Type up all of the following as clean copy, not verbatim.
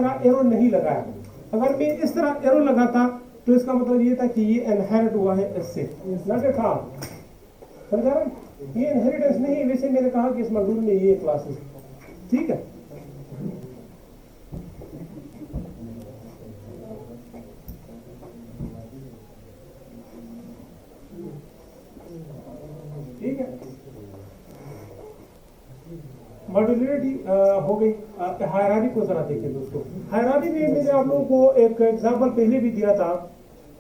तरह एरो नहीं लगाया। अगर मैं इस तरह एरो लगाता तो इसका मतलब ये था कि ये इनहेरिट हुआ है इससे, समझा? ये इनहेरिटेंस नहीं, वैसे मैंने कहा कि इस मॉड्यूल में ये क्लासेस, ठीक है। ठीक है, मॉड्यूलरिटी हो गई। हायरार्की को जरा देखिए दोस्तों। हायरार्की में मैंने आप लोगों को एक एग्जांपल पहले भी दिया था।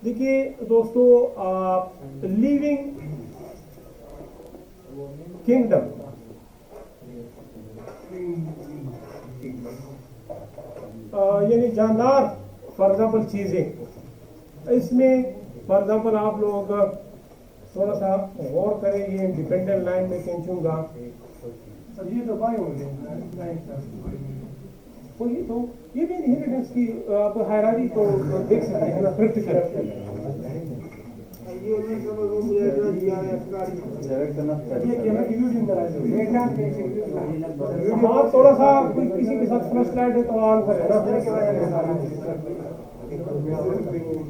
देखिए दोस्तों, लिविंग किंगडम, यानी जानदार फॉर एग्जाम्पल चीजें, इसमें फॉर एग्जाम्पल आप लोग थोड़ा सा गौर करें। ये डिपेंडेंट लाइन में खींचूंगा, ये तो बाय हो गए, तो ये भी इनहेरिटेंस की आप हायरार्की को देख सकते हैं ना, प्रैक्टिकल। हाँ, थोड़ा सा किसी के साथ फ्लश लाइट है तो ऑन करें ना,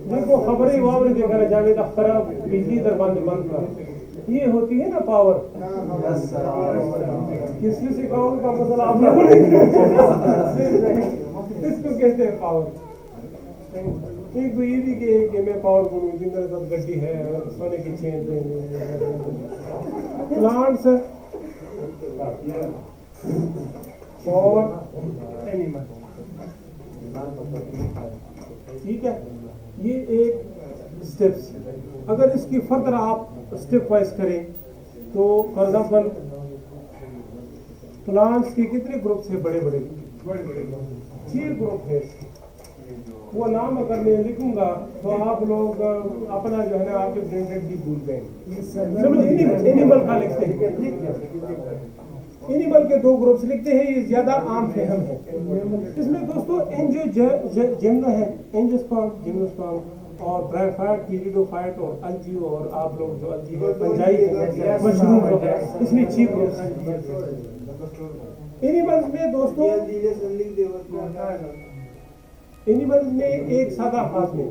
जिनको खबरें वाबरें देखा जावेद अख्तर बिजली दरबान बंद कर, ये होती है ना पावर। किसी से कहो का मतलब आप लोगों ने इसको कहते हैं पावर। एक तो ये भी कि मैं पावर बोलूँ, जिनके साथ गड्डी है, सोने की चेन, प्लांट्स और एनिमल, ठीक है। ये एक स्टेप्स। अगर इसकी फर्दर आप स्टेप वाइज करें तो फॉर एग्जाम्पल प्लांट्स के कितने ग्रुप्स है? बड़े बड़े 6 ग्रुप है। वो नाम अगर मैं लिखूंगा तो आप लोग अपना जो है ना आपके ब्रेन भी भूल गए। एनिमल का लिखते हैं, एनिमल के 2 ग्रुप्स लिखते हैं, ये ज्यादा आम फहम है। इसमें दोस्तों जिम्नो है, एंजियोस्पर्म, जिम्नोस्पर्म और ब्रायोफाइट, कीरिडोफाइट और अलजी, और आप लोग जो अलजी है पंजाई मशरूम वगैरह, इसमें 6 ग्रुप्स एनिमल्स में दोस्तों। एनिमल्स में एक सादा हाथ में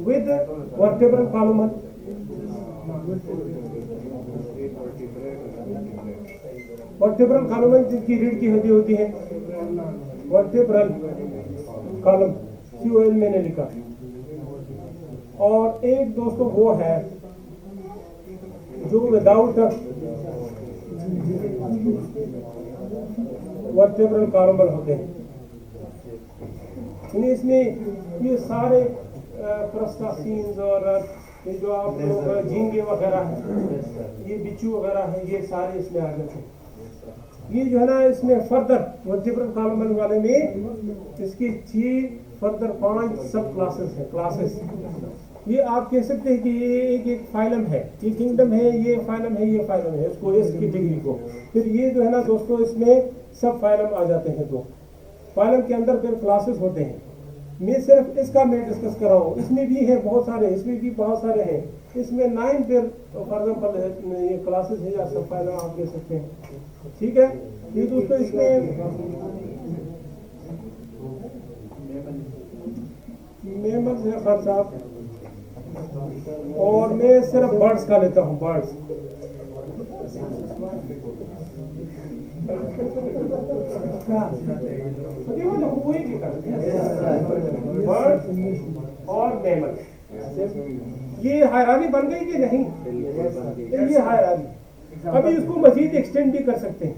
with vertebral column, vertebral column जिनकी रीढ़ की हड्डी होती है, वर्टेब्रल कॉलम COL मैंने लिखा। और एक दोस्तों वो है जो विदाउट वर्टेब्रल कॉलम होते हैं। इसमें ये सारे क्रस्टासियंस और ये जो आप लोग झींगे वगैरह हैं, ये बिच्छू वगैरह हैं, ये सारे इसमें आ जाते हैं। ये जो है ना, इसमें फर्दर वर्टेब्रल कॉलम वाले में इसके 6 फर्दर 5 सब क्लासेस हैं, क्लासेस। ये आप कह सकते हैं कि ये एक फाइलम है, ये किंगडम है, ये फाइलम है, ये फाइलम है, इसको इस कैटेगरी को। फिर ये जो है ना दोस्तों, इसमें सब फाइलम आ जाते हैं। 2 फाइलम के अंदर फिर क्लासेस होते हैं। मैं सिर्फ इसका मैं डिस्कस कर रहा हूँ, इसमें भी है बहुत सारे, इसमें भी बहुत सारे हैं। इसमें 9 फिर फॉर एग्जाम्पल ये क्लासेस है या सब फाइलम आप कह सकते हैं, ठीक है। ये दोस्तों इसमें मेमल्स है खान साहब, और मैं सिर्फ बर्ड्स का लेता हूँ, बर्ड्स। बर्ड्स और मैमल, ये हायरार्की बन गई कि नहीं? ये हायरार्की अभी इसको मजीद एक्सटेंड भी कर सकते हैं।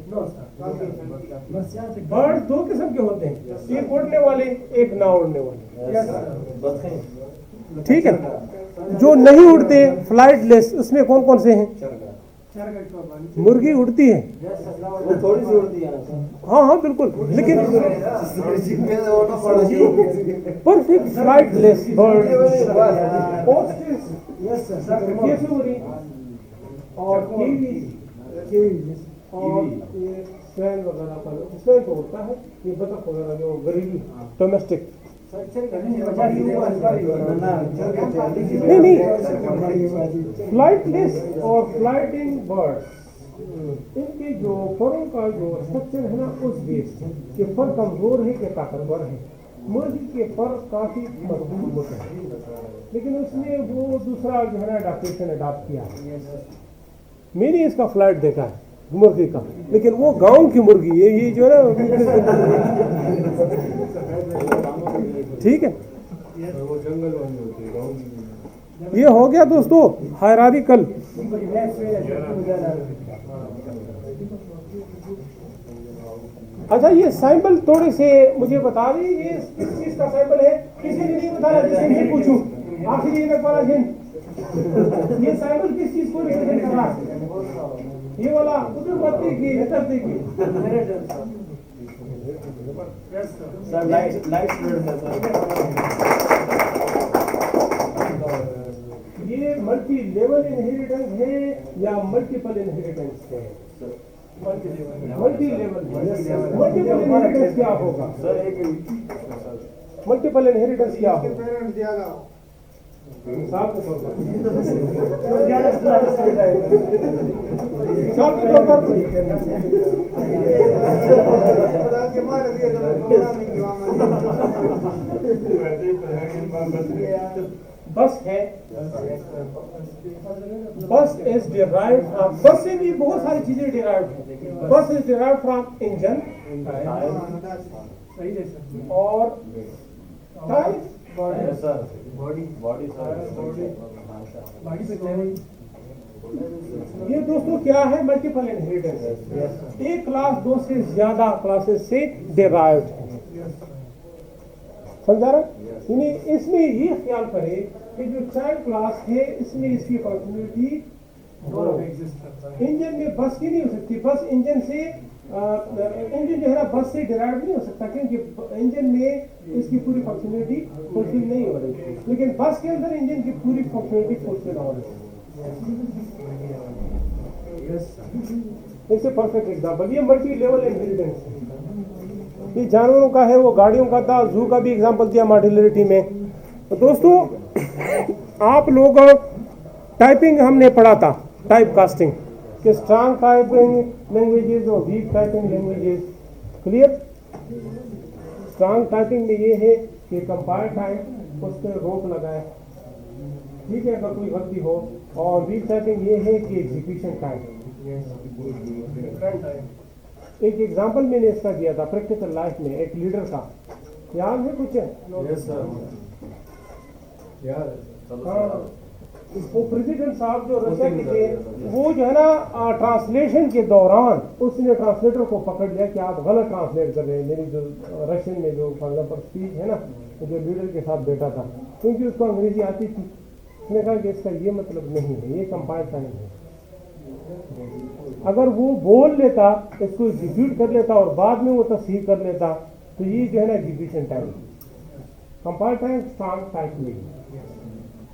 बर्ड्स 2 किस्म के होते हैं, एक उड़ने वाले, एक ना उड़ने वाले, ठीक है। जो नहीं उड़ते फ्लाइटलेस, उसमें कौन कौन से हैं? मुर्गी उड़ती है, थोड़ी सी उड़ती है। हाँ बिल्कुल, लेकिन परफेक्ट फ्लाइटलेस बर्ड। और और ये स्वैन वगैरह पर, स्वैन को होता है, ये बतख वगैरह जो घरेलू डोमेस्टिक। नहीं, फ्लाइटलेस और फ्लाइटिंग बर्ड्स, इनके जो फरों का जो स्ट्रक्चर है ना, उस बेस के फर कमजोर है कि ताकतवर है। मुर्गी के पर काफी मजबूत होते हैं, लेकिन उसने वो दूसरा जो है ना एडाप्टेशन अडॉप्ट किया है। मैंने इसका फ्लाइट देखा है मुर्गी का, लेकिन वो गांव की मुर्गी है, ये जो है ना ठीक है। वो जंगल वाली होती है, गाँव की। ये हो गया दोस्तों हायरार्किकल। अच्छा, ये सैंपल थोड़े से मुझे बता दें, ये किस चीज का सैंपल है? किसी ने नहीं बताया, किसी ने पूछूं आखिर ये वाला हिंट, ये सैंपल किस चीज को रिप्रेजेंट कर रहा है? ये वाला उधर मत देखिए, इधर देखिए। सर लाइट स्टूडेंट है सर। ये मल्टी लेवल इनहेरिटेंस है या मल्टीपल इनहेरिटेंस है? Multi level. मल्टीपल इनहेरिटेंस क्या होगा? मल्टीपल इनहेरिटेंस क्या होगा? साफ तौर पर बस है, बस इज डिराइव्ड फ्रॉम, बस से भी बहुत सारी चीजें डिराइव्ड है। बस इज डिराइव्ड फ्रॉम इंजन और टायर, ये दोस्तों क्या है? Multiple inheritance. एक क्लास दो से ज्यादा क्लासेस से डिराइव्ड है, समझा रहा? यानी इसमें ये ख्याल करें कि जो चाइल्ड क्लास है इसमें इसकी पॉसिबिलिटी इंजन में बस की नहीं हो सकती। बस इंजन से इंजन जो है ना बस से डिराइव नहीं हो सकता, क्योंकि इंजन में इसकी पूरी फंक्शनलिटी फुलफिल नहीं हो रही, लेकिन बस के अंदर इंजन की पूरी फंक्शनलिटी फुलफिल हो रही है। इससे परफेक्ट एग्जांपल ये मल्टी लेवल इनहेरिटेंस है। ये जानवरों का है, वो गाड़ियों का था, जू का भी एग्जांपल दिया मॉड्यूलरिटी में। तो दोस्तों आप लोग टाइपिंग हमने पढ़ा था, टाइप कास्टिंग कि स्ट्रॉन्ग टाइपिंग लैंग्वेजेस और weak typing languages. Clear? Strong typing में ये है कि कंपाइल टाइम उस पर रोक लगाए, ठीक है, अगर कोई गलती हो, और वीक टाइपिंग ये है कि एग्जीक्यूशन टाइम। एक एग्जांपल मैंने इसका दिया था प्रैक्टिकल लाइफ में, एक लीडर का, याद है कुछ? हाँ, वो प्रेसिडेंट साहब जो रशिया के थे, वो जो है ना ट्रांसलेशन के दौरान उसने ट्रांसलेटर को पकड़ लिया कि आप गलत ट्रांसलेट कर रहे हैं मेरी जो रशियन में जो फॉर एग्जाम्पल स्पीच है ना, जो लीडर के साथ बैठा था, क्योंकि उसको अंग्रेजी आती थी। उसने कहा कि इसका ये मतलब नहीं है, ये कंपाइल टाइम है। अगर वो बोल लेता, इसको एग्जीक्यूट कर लेता और बाद में वो तस्हीह कर लेता, तो ये जो है ना execution time. Compile time strong type में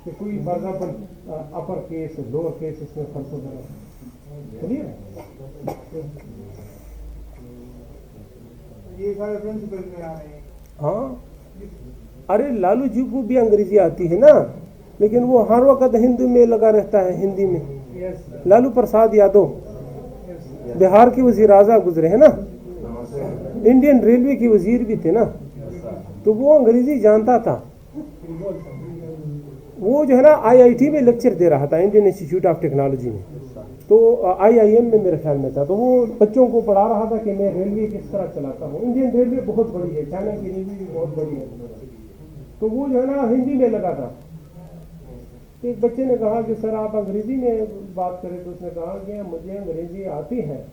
कि कोई for example upper case lower case इसमें फंस होगा। चलिए, ये सारे प्रिंसिपल में आ रहे हैं। हाँ, अरे लालू जी को भी अंग्रेजी आती है ना, लेकिन वो हर वक्त हिंदी में लगा रहता है, हिंदी में। लालू प्रसाद यादव बिहार के वजीर आज़ा गुजरे हैं ना, इंडियन रेलवे के वजीर भी थे ना, तो वो अंग्रेजी जानता था। वो जो है ना IIT में लेक्चर दे रहा था, इंडियन इंस्टीट्यूट ऑफ टेक्नोलॉजी में, तो IIM में मेरे ख्याल में था। तो वो बच्चों को पढ़ा रहा था कि मैं रेलवे किस तरह चलाता हूँ। इंडियन रेलवे बहुत बड़ी है, चाइना की रेलवे भी बहुत बड़ी है। तो वो जो है ना हिंदी में लगा था। एक बच्चे ने कहा कि सर आप अंग्रेजी में बात करें, तो उसने कहा कि मुझे अंग्रेजी आती है,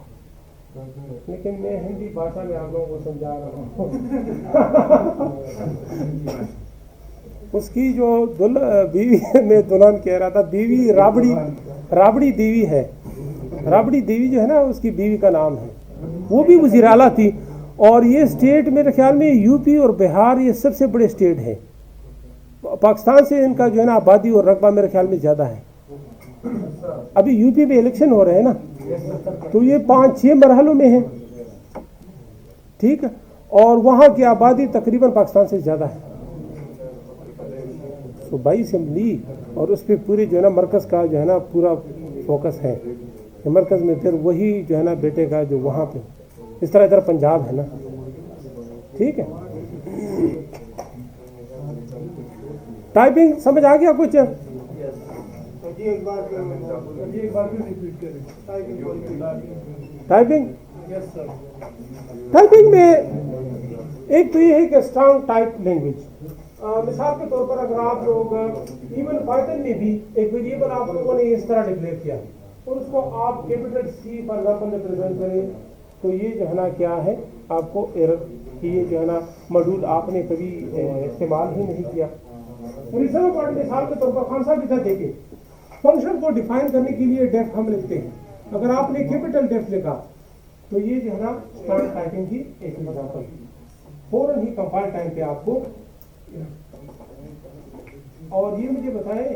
लेकिन मैं हिंदी भाषा में आप लोगों को समझा रहा हूँ। उसकी जो बीवी में दुल्हन कह रहा था, बीवी राबड़ी देवी है, राबड़ी देवी जो है ना उसकी बीवी का नाम है, वो भी वज़ीर आला थी। और ये स्टेट मेरे ख्याल में यूपी और बिहार ये सबसे बड़े स्टेट है। पाकिस्तान से इनका जो है ना आबादी और रकबा मेरे ख्याल में ज़्यादा है। अभी यूपी में इलेक्शन हो रहे हैं ना, तो ये 5-6 मरहलों में है, ठीक है, और वहाँ की आबादी तकरीबन पाकिस्तान से ज़्यादा है। तो 22 असेंबली और उस पर पूरे जो है ना मरकज़ का जो है ना पूरा फोकस है कि मरकज़ में फिर वही जो है ना बेटे का जो वहाँ पे, इस तरह इधर पंजाब है ना, ठीक है। टाइपिंग समझ आ गया कुछ? जी एक बार फिर रिपीट करें। Typing yes sir. टाइपिंग में एक तो ये है कि स्ट्रांग टाइप लैंग्वेज। मिसाल के तौर पर अगर आप लोग इवन पाइथन में भी एक वेरिएबल आप लोगों ने इस तरह डिक्लेयर किया और उसको आप capital C for example represent करें, तो ये जो है ना क्या है आपको एरर कि ये जो है ना मॉड्यूल आपने कभी इस्तेमाल ही नहीं किया। रिजर्व वर्ड मिसाल के तौर पर खान साहब इधर देखें, फंक्शन को डिफाइन करने के लिए डेफ हम लिखते हैं। अगर आपने कैपिटल डेफ लिखा तो ये जो है ना स्ट्रांग टाइपिंग की एक एग्जाम्पल, फौरन ही कंपाइल टाइम पे आपको। और ये मुझे बताएं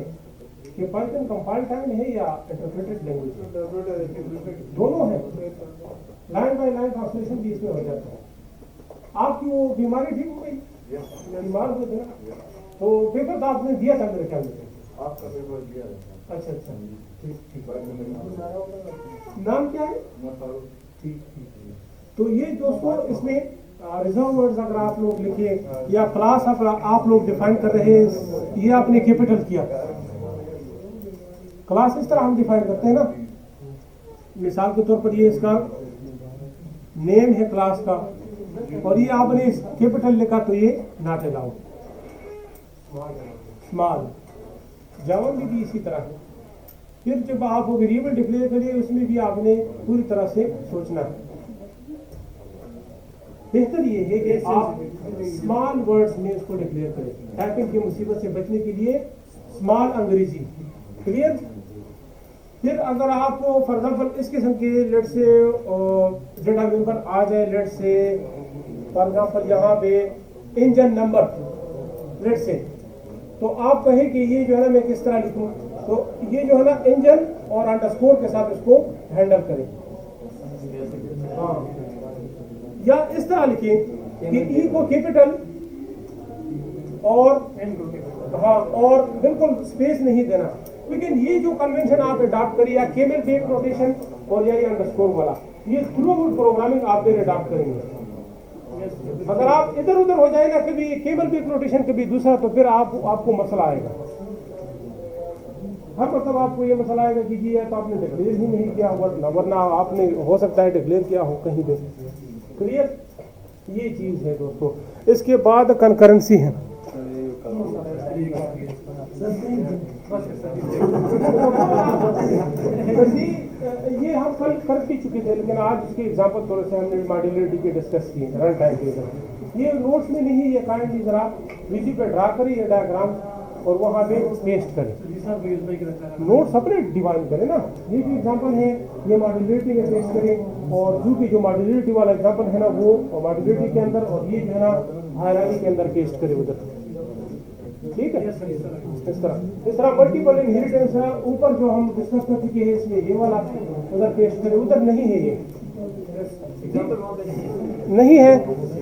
कि पाइथन कंपाइल टाइम है या इंटरप्रेटेड लैंग्वेज है? दोनों है। लाइन बाय लाइन ट्रांसलेशन भी इसमें हो जाता है। आपकी वो बीमारी ठीक हो गई? बीमार हुए थे ना, तो पेपर तो आपने दिया था मेरे ख्याल में। आपका पेपर दिया था। अच्छा अच्छा, ठीक ठीक। नाम क्या है? ठीक ठीक। तो ये दोस्तों इसमें रिजर्व वर्ड्स अगर आप लोग लिखे या क्लास आप लोग डिफाइन कर रहे हैं, ये आपने कैपिटल किया। क्लास इस तरह हम डिफाइन करते हैं ना, मिसाल के तौर पर ये इसका नेम है क्लास का और ये आपने कैपिटल लिखा तो ये नॉट अलाउड। स्मॉल जावा में भी इसी तरह है। फिर जब आप वो वेरिएबल डिक्लेयर करिए उसमें भी आपने पूरी तरह से सोचना है। बेहतर ये है कि आप स्मॉल वर्ड्स में उसको डिक्लेयर करें। टाइपिंग की मुसीबत से बचने के लिए स्मॉल अंग्रेजी क्लियर। फिर अगर आपको फॉर एग्जाम्पल इस किस्म के लेट से डेटा मेंबर आ जाए, लेट से फॉर एग्जाम्पल यहाँ पे इंजन नंबर लेट से, तो आप कहें कि ये जो है ना मैं किस तरह लिखूं, तो ये जो है ना इंजन और अंडरस्कोर के साथ इसको हैंडल करें। हाँ, या इस तरह लिखें कि ई को कैपिटल और हाँ और बिल्कुल स्पेस नहीं देना। लेकिन ये जो कन्वेंशन आप अडॉप्ट करिए या केमल बेक नोटेशन और या अंडरस्कोर वाला, ये थ्रू आउट प्रोग्रामिंग आप फिर अडॉप्ट करेंगे। अगर आप इधर उधर हो जाएगा कभी केमल बेक नोटेशन कभी दूसरा, तो फिर आपको मसला आएगा। हर मतलब आपको ये मसला आएगा कि जी तो आपने डिक्लेयर ही नहीं किया, वरना आपने हो सकता है डिक्लेयर किया हो कहीं पे। क्लियर, ये चीज है दोस्तों। इसके बाद कंकरेंसी है। ये हम कल कर भी चुके थे, लेकिन आज इसके एग्जांपल थोड़े से हमने मॉड्यूलरिटी के डिस्कस किए रन टाइम के अंदर। ये नोट्स में नहीं, ये काइंडली जरा वीसी पे ड्रा करिए डायग्राम और वहाँ पे पेस्ट करें। नोट्स अपने डिवाइन करें ना। ये जो एग्जांपल है ये मॉड्यूलरिटी में पेस्ट करें, और जो भी जो मॉड्यूलरिटी वाला एग्जांपल है ना वो मॉड्यूलरिटी के अंदर, और ये जो है ना हायरार्की के अंदर पेस्ट करें उधर। ठीक है, इस तरह मल्टीपल इनहेरिटेंस है। ऊपर जो हम डिस्कस कर चुके हैं इसमें ये वाला उधर पेस्ट करें, उधर नहीं है, ये नहीं है।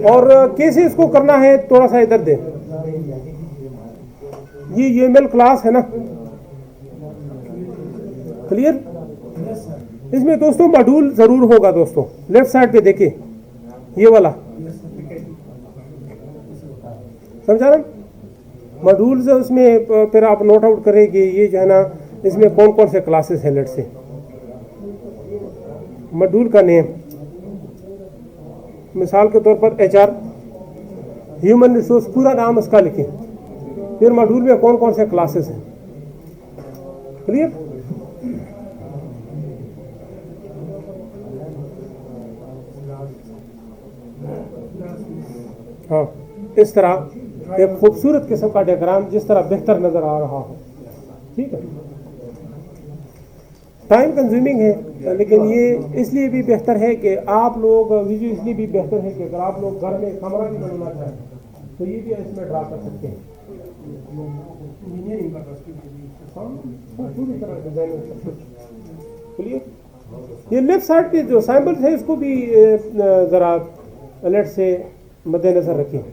और कैसे इसको करना है थोड़ा सा इधर दे। ये यूएमएल क्लास है ना, क्लियर। इसमें दोस्तों मॉड्यूल जरूर होगा दोस्तों। लेफ्ट साइड पे देखिए ये वाला, समझा ना मॉड्यूल्स है। उसमें फिर आप नोट आउट करें कि ये जो है ना इसमें कौन कौन से क्लासेस हैं। लेट से मॉड्यूल का नेम, मिसाल के तौर पर HR ह्यूमन रिसोर्स पूरा नाम उसका लिखें। फिर मॉड्यूल में कौन कौन से क्लासेस हैं। क्लियर। हाँ, इस तरह एक खूबसूरत किस्म का डायग्राम जिस तरह बेहतर नजर आ रहा हो। ठीक है, टाइम कंज्यूमिंग है, लेकिन ये इसलिए भी बेहतर है कि आप लोग वीडियो, इसलिए भी बेहतर है कि अगर आप लोग घर में कमरा भी बनाना चाहें तो ये भी इसमें ड्रा कर सकते हैं। पूरी तरह डिजाइन सब कुछ क्लियर। ये लेफ्ट साइड पे जो सैम्पल है इसको भी जरा अलर्ट से मद्देनजर रखें।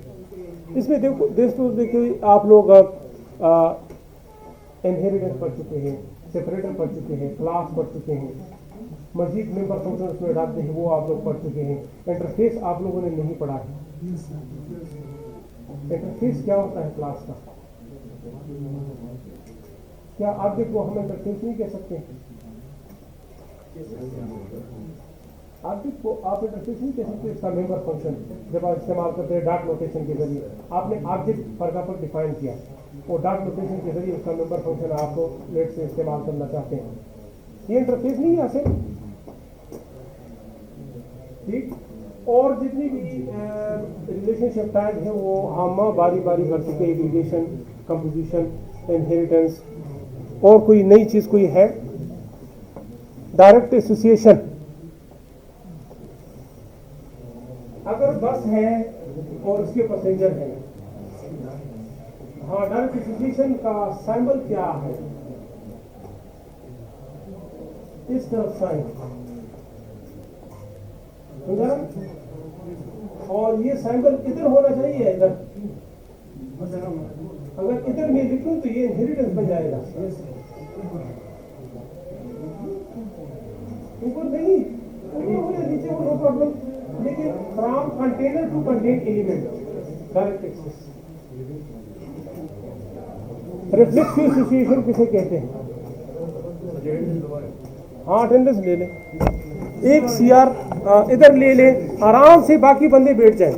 इसमें देखिए आप लोग इनहेरिटेंस पढ़ चुके हैं, सेपरेटर पढ़ चुके हैं, क्लास पढ़ चुके हैं, मजीद मेंबर फंक्शन उसमें डालते हैं वो आप लोग पढ़ चुके हैं। इंटरफेस आप लोगों ने नहीं पढ़ा है। इंटरफेस क्या होता है क्लास का, क्या ऑब्जेक्ट को हम इंटरफेस नहीं कह सकते? ऑब्जेक्ट को आप इंटरफेस नहीं कह सकते, इसका मेंबर फंक्शन जब आप इस्तेमाल करते हैं डॉट नोटेशन के जरिए। आपने ऑब्जेक्ट फॉर एग्जांपल डिफाइन किया और डॉट नोटेशन के जरिए उसका मेंबर फंक्शन आपको लेट से इस्तेमाल करना चाहते हैं, ये इंटरफेस नहीं है ऐसे, ठीक। और जितनी भी रिलेशनशिप टैग है वो हम बारी बारी कर चुके, एग्रीगेशन, कंपोजिशन, इनहेरिटेंस, और कोई नई चीज कोई है? Direct association. अगर बस है और उसके पैसेंजर है, हाँ, डायरेक्ट एसोसिएशन का सिंबल क्या है? इस तरफ साइन, और ये सिंबल इधर होना चाहिए, इधर। अगर इधर मैं लिखूं तो ये इनहेरिटेंस बन जाएगा, ऊपर नहीं, ऊपर होने नीचे हो, नो प्रॉब्लम, लेकिन from container to contain element, direct access. Reflexive association किसे कहते हैं? हाँ, अटेंडेंस ले ले, एक सीआर इधर ले ले, आराम से बाकी बंदे बैठ जाएं।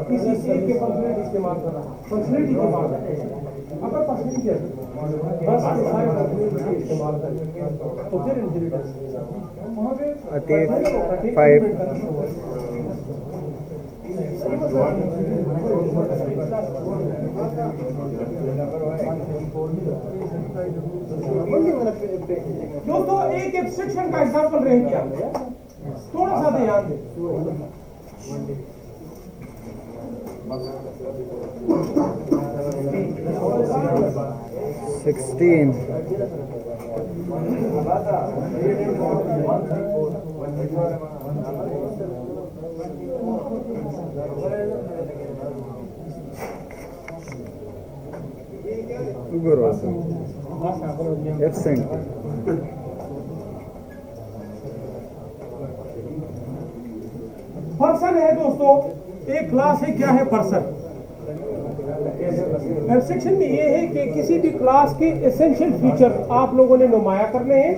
किसी चीज के फंक्शनलिटी इस्तेमाल कर रहा, फंक्शनलिटी की बात है। अगर पैसेंजर बस के सारे फंक्शनलिटी इस्तेमाल करें तो फिर इनहेरिटेंस वहां पे 5 दोस्तों, एक एब्स्ट्रैक्शन का एग्जांपल रह गया, थोड़ा सा ध्यान दें। पर्सन है दोस्तों, एक क्लास है, क्या है पर्सन? एब्स्ट्रैक्शन में ये है कि किसी भी क्लास के एसेंशियल फीचर आप लोगों ने नुमाया करने हैं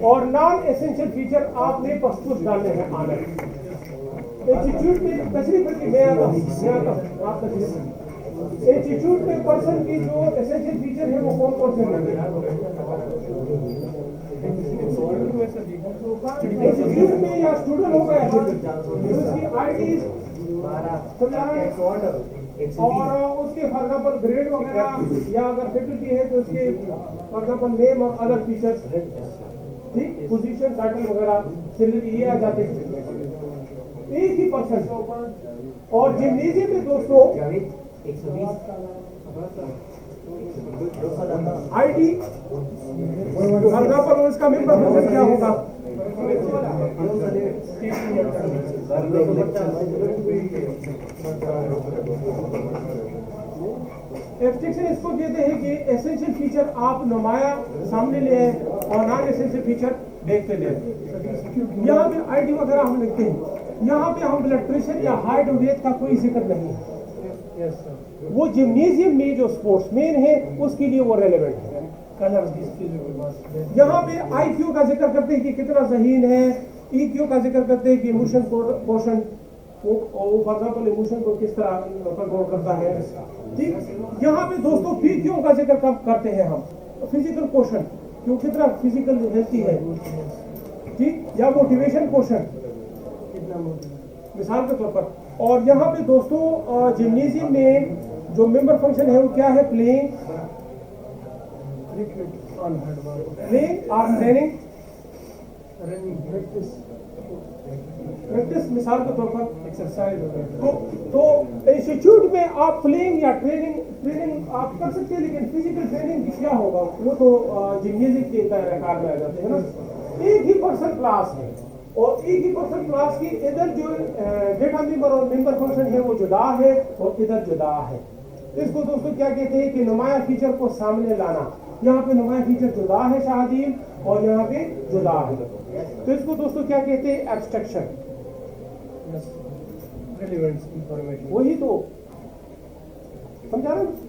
और नॉन एसेंशियल फीचर आपने प्रस्तुत डालने हैं आनर। एटीट्यूड में तशरीफ रखिए, मैं आता हूं, आप तशरीफ। एटीट्यूड में पर्सन की जो एसेंशियल फीचर है वो कौन कौन से होंगे? एटीट्यूड में या स्टूडेंट होगा या उसकी आईडी और उसके फॉर एग्जाम्पल ग्रेड वगैरह, या अगर फैकल्टी है तो उसके फॉर एग्जाम्पल नेम और अदर फीचर्स, ठीक, पोजीशन, टाइटल वगैरह, सैलरी, ये आ जाते हैं। एक ही पर्सन। और जिम्नेजियम में दोस्तों आईडी फॉर एग्जाम्पल इसका मेंबर फंक्शन क्या होगा? एब्स्ट्रैक्शन इसको कहते हैं कि एसेंशियल फीचर आप नुमाया सामने ले आए और नॉन एसेंशियल फीचर देखते ले आए। यहाँ पे आईडी वगैरह हम लिखते हैं, यहाँ पे हम ब्लड प्रेशर या हाइट और वेट का कोई जिक्र नहीं है। वो जिम्नेजियम में जो स्पोर्ट्समैन है उसके लिए वो रेलेवेंट है। यहाँ पे IQ का जिक्र करते हैं कि कितना ज़हीन है, EQ का जिक्र करते हैं कि emotion quotient, for example emotion को किस तरह कंट्रोल करता है, ठीक। यहाँ पे दोस्तों PQ का जिक्र करते हैं हम, फिजिकल क्वोशंट, क्यों कितना फिजिकल हेल्थी है, ठीक, या मोटिवेशन क्वोशंट मिसाल के तौर पर। और यहाँ पे दोस्तों जिम्नेजियम में जो मेंबर फंक्शन है वो क्या है? प्लेइंग और ट्रेनिंग, प्रैक्टिस मिसाल के तौर पर एक्सरसाइज तो इंस्टीट्यूट में आप प्लेइंग या ट्रेनिंग आप कर सकते हैं, लेकिन फिजिकल ट्रेनिंग क्या होगा वो तो जिम्नेजियम के कार में आ जाते हैं ना। एक ही पर्सन क्लास है और एक ही पर्सन क्लास की इधर जो डेटा मेंबर और मेंबर फंक्शन है वो जुदा है और इधर जुदा है। इसको दोस्तों क्या कहते हैं कि नुमाया फीचर को सामने लाना। यहाँ पे नुमाया फीचर जुदा है शाहदीन और यहाँ पे जुदा है, तो इसको दोस्तों क्या कहते हैं, एब्स्ट्रैक्शन। relevant information. वही तो समझा रहे हैं?